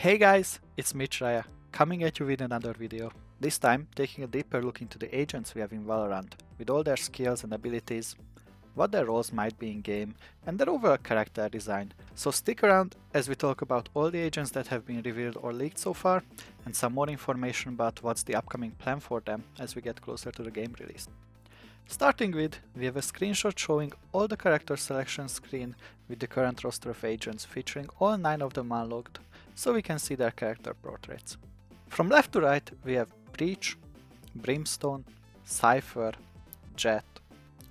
Hey guys, it's Mitch Raya, coming at you with another video. This time taking a deeper look into the agents we have in Valorant, with all their skills and abilities, what their roles might be in game, and their overall character design. So stick around as we talk about all the agents that have been revealed or leaked so far, and some more information about what's the upcoming plan for them as we get closer to the game release. Starting with, we have a screenshot showing all the character selection screen with the current roster of agents featuring all 9 of them unlocked, so we can see their character portraits. From left to right we have Breach, Brimstone, Cypher, Jet,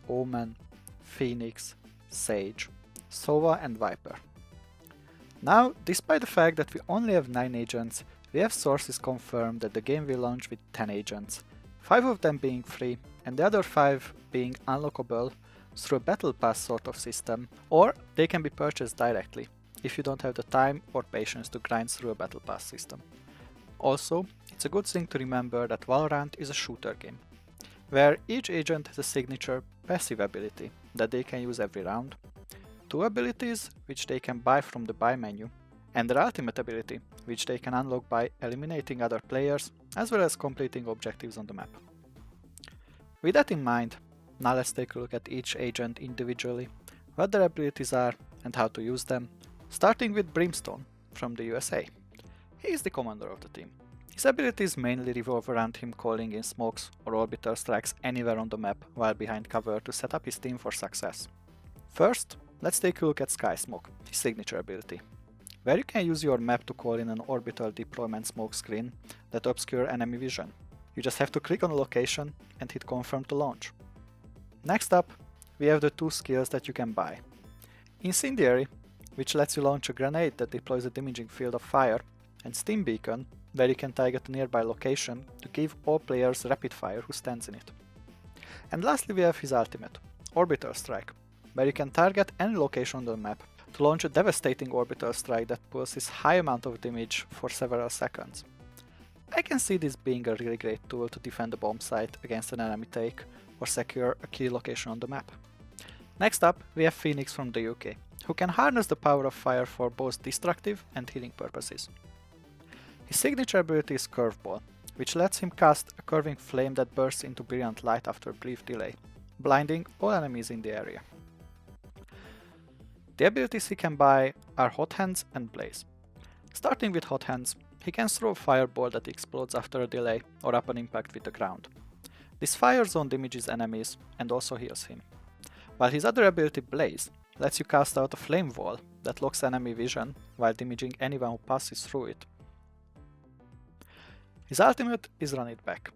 Omen, Phoenix, Sage, Sova and Viper. Now, despite the fact that we only have 9 agents, we have sources confirmed that the game will launch with 10 agents, 5 of them being free and the other 5 being unlockable through a battle pass sort of system, or they can be purchased directly if you don't have the time or patience to grind through a battle pass system. Also, it's a good thing to remember that Valorant is a shooter game, where each agent has a signature passive ability that they can use every round, 2 abilities which they can buy from the buy menu, and their ultimate ability which they can unlock by eliminating other players as well as completing objectives on the map. With that in mind, now let's take a look at each agent individually, what their abilities are and how to use them, starting with Brimstone from the USA. He is the commander of the team. His abilities mainly revolve around him calling in smokes or orbital strikes anywhere on the map while behind cover to set up his team for success. First, let's take a look at Sky Smoke, his signature ability, where you can use your map to call in an orbital deployment smoke screen that obscure enemy vision. You just have to click on a location and hit confirm to launch. Next up, we have the 2 skills that you can buy. Incendiary, which lets you launch a grenade that deploys a damaging field of fire, and Steam Beacon, where you can target a nearby location to give all players rapid fire who stands in it. And lastly we have his ultimate, Orbital Strike, where you can target any location on the map to launch a devastating orbital strike that pulls high amount of damage for several seconds. I can see this being a really great tool to defend a bomb site against an enemy take or secure a key location on the map. Next up we have Phoenix from the UK, who can harness the power of fire for both destructive and healing purposes. His signature ability is Curveball, which lets him cast a curving flame that bursts into brilliant light after a brief delay, blinding all enemies in the area. The abilities he can buy are Hot Hands and Blaze. Starting with Hot Hands, he can throw a fireball that explodes after a delay or upon impact with the ground. This fire zone damages enemies and also heals him, while his other ability Blaze lets you cast out a flame wall that locks enemy vision while damaging anyone who passes through it. His ultimate is Run It Back,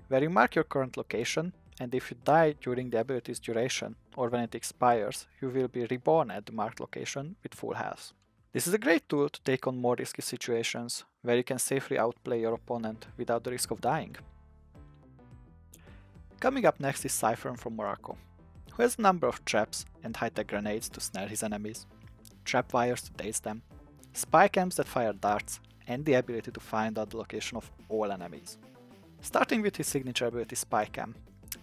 where you mark your current location, and if you die during the ability's duration or when it expires, you will be reborn at the marked location with full health. This is a great tool to take on more risky situations, where you can safely outplay your opponent without the risk of dying. Coming up next is Cypher from Morocco, who has a number of traps and high-tech grenades to snare his enemies, trap wires to daze them, spy cams that fire darts, and the ability to find out the location of all enemies. Starting with his signature ability Spy Cam,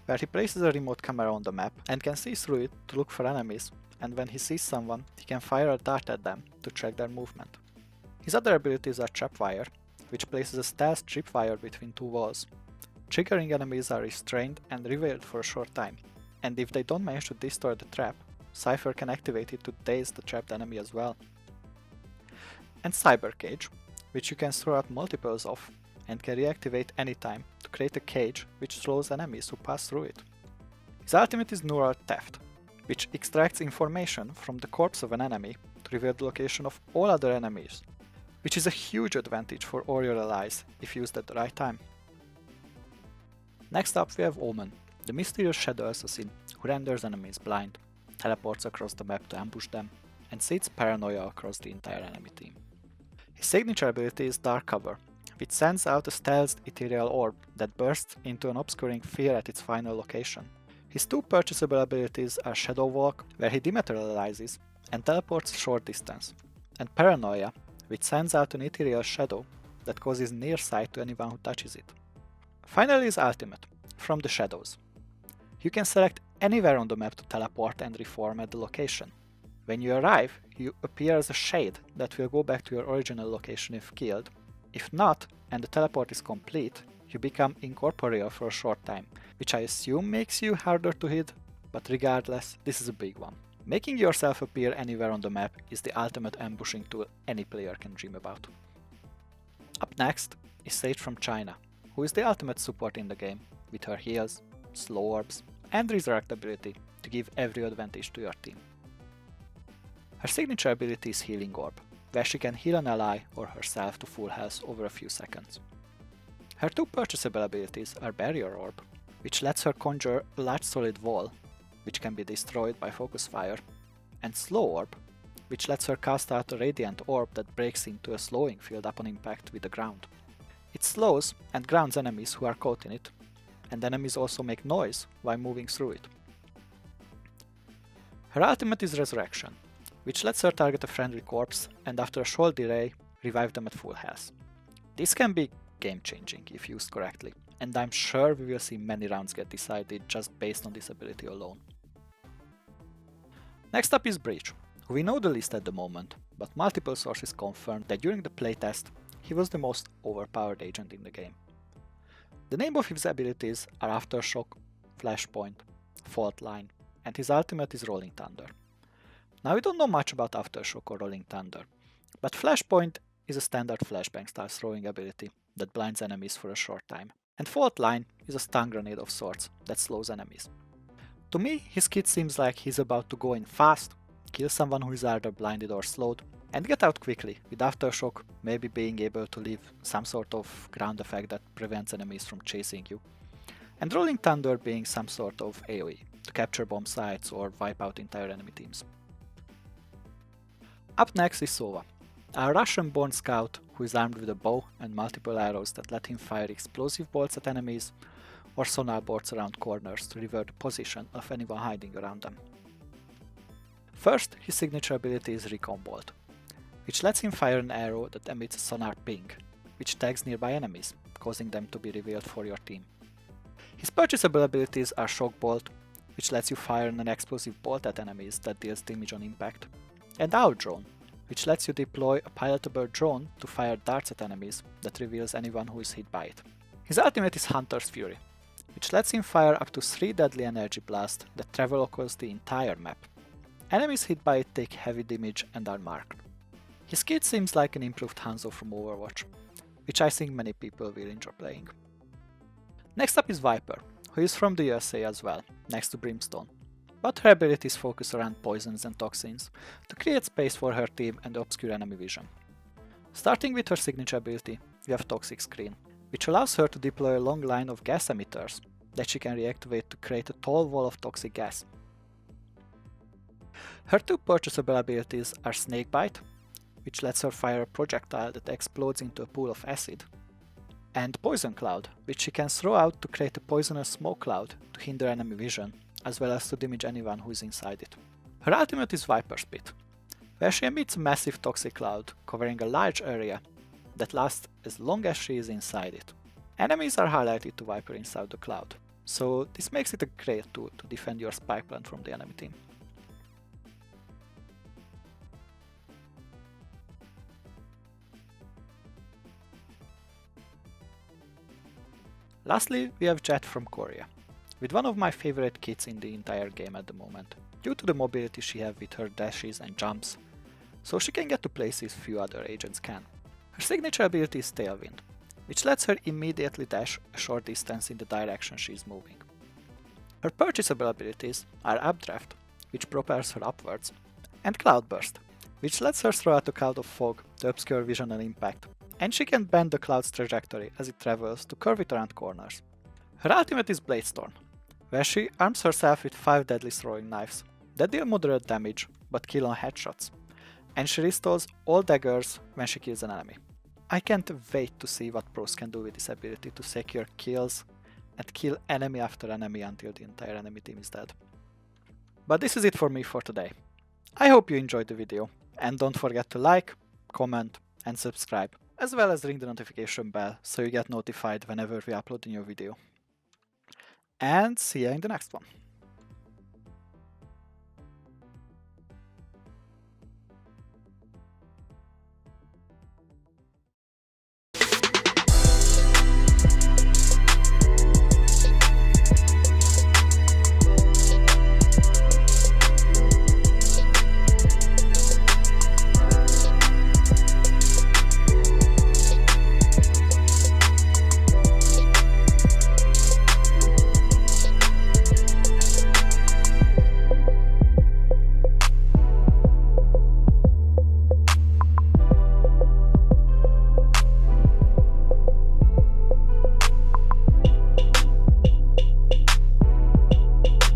where he places a remote camera on the map and can see through it to look for enemies, and when he sees someone, he can fire a dart at them to track their movement. His other abilities are Trapwire, which places a stealth tripwire between 2 walls. Triggering enemies are restrained and revealed for a short time, and if they don't manage to destroy the trap, Cypher can activate it to daze the trapped enemy as well. And Cyber Cage, which you can throw out multiples of and can reactivate anytime to create a cage which throws enemies who pass through it. His ultimate is Neural Theft, which extracts information from the corpse of an enemy to reveal the location of all other enemies, which is a huge advantage for all your allies if used at the right time. Next up we have Omen, the mysterious shadow assassin who renders enemies blind, teleports across the map to ambush them, and seeds paranoia across the entire enemy team. His signature ability is Dark Cover, which sends out a stealthed ethereal orb that bursts into an obscuring fear at its final location. His 2 purchasable abilities are Shadow Walk, where he dematerializes and teleports short distance, and Paranoia, which sends out an ethereal shadow that causes near sight to anyone who touches it. Finally his ultimate, From the Shadows. You can select anywhere on the map to teleport and reform at the location, When you arrive, you appear as a shade that will go back to your original location if killed. If not, and the teleport is complete, you become incorporeal for a short time, which I assume makes you harder to hit, but regardless, this is a big one. Making yourself appear anywhere on the map is the ultimate ambushing tool any player can dream about. Up next is Sage from China, who is the ultimate support in the game, with her heals, slow orbs, and resurrect ability to give every advantage to your team. Her signature ability is Healing Orb, where she can heal an ally or herself to full health over a few seconds. Her two purchasable abilities are Barrier Orb, which lets her conjure a large solid wall, which can be destroyed by focus fire, and Slow Orb, which lets her cast out a radiant orb that breaks into a slowing field upon impact with the ground. It slows and grounds enemies who are caught in it, and enemies also make noise while moving through it. Her ultimate is Resurrection, which lets her target a friendly corpse and after a short delay, revive them at full health. This can be game-changing if used correctly, and I'm sure we will see many rounds get decided just based on this ability alone. Next up is Breach, who we know the least at the moment, but multiple sources confirmed that during the playtest, he was the most overpowered agent in the game. The name of his abilities are Aftershock, Flashpoint, Fault Line, and his ultimate is Rolling Thunder. Now we don't know much about Aftershock or Rolling Thunder, but Flashpoint is a standard flashbang style throwing ability that blinds enemies for a short time, and Fault Line is a stun grenade of sorts that slows enemies. To me, his kit seems like he's about to go in fast, kill someone who is either blinded or slowed, and get out quickly, with Aftershock maybe being able to leave some sort of ground effect that prevents enemies from chasing you, and Rolling Thunder being some sort of AoE, to capture bomb sites or wipe out entire enemy teams. Up next is Sova, a Russian-born scout who is armed with a bow and multiple arrows that let him fire explosive bolts at enemies, or sonar boards around corners to revert the position of anyone hiding around them. First, his signature ability is Recon Bolt, which lets him fire an arrow that emits a sonar ping, which tags nearby enemies, causing them to be revealed for your team. His purchasable abilities are Shock Bolt, which lets you fire an explosive bolt at enemies that deals damage on impact, and Owl Drone, which lets you deploy a pilotable drone to fire darts at enemies that reveals anyone who is hit by it. His ultimate is Hunter's Fury, which lets him fire up to 3 deadly energy blasts that travel across the entire map. Enemies hit by it take heavy damage and are marked. His kit seems like an improved Hanzo from Overwatch, which I think many people will enjoy playing. Next up is Viper, who is from the USA as well, next to Brimstone, but her abilities focus around poisons and toxins to create space for her team and obscure enemy vision. Starting with her signature ability, we have Toxic Screen, which allows her to deploy a long line of gas emitters that she can reactivate to create a tall wall of toxic gas. Her two purchasable abilities are Snakebite, which lets her fire a projectile that explodes into a pool of acid, and Poison Cloud, which she can throw out to create a poisonous smoke cloud to hinder enemy vision, as well as to damage anyone who is inside it. Her ultimate is Viper Spit, where she emits a massive toxic cloud covering a large area that lasts as long as she is inside it. Enemies are highlighted to Viper inside the cloud, so this makes it a great tool to defend your spike plant from the enemy team. Lastly, we have Jet from Korea, with one of my favorite kits in the entire game at the moment, due to the mobility she has with her dashes and jumps, so she can get to places few other agents can. Her signature ability is Tailwind, which lets her immediately dash a short distance in the direction she is moving. Her purchasable abilities are Updraft, which propels her upwards, and Cloudburst, which lets her throw out a cloud of fog to obscure vision and impact, and she can bend the cloud's trajectory as it travels to curve it around corners. Her ultimate is Bladestorm, where she arms herself with 5 deadly throwing knives that deal moderate damage but kill on headshots, and she restores all daggers when she kills an enemy. I can't wait to see what pros can do with this ability to secure kills and kill enemy after enemy until the entire enemy team is dead. But this is it for me for today. I hope you enjoyed the video, and don't forget to like, comment and subscribe, as well as ring the notification bell so you get notified whenever we upload a new video. And see you in the next one.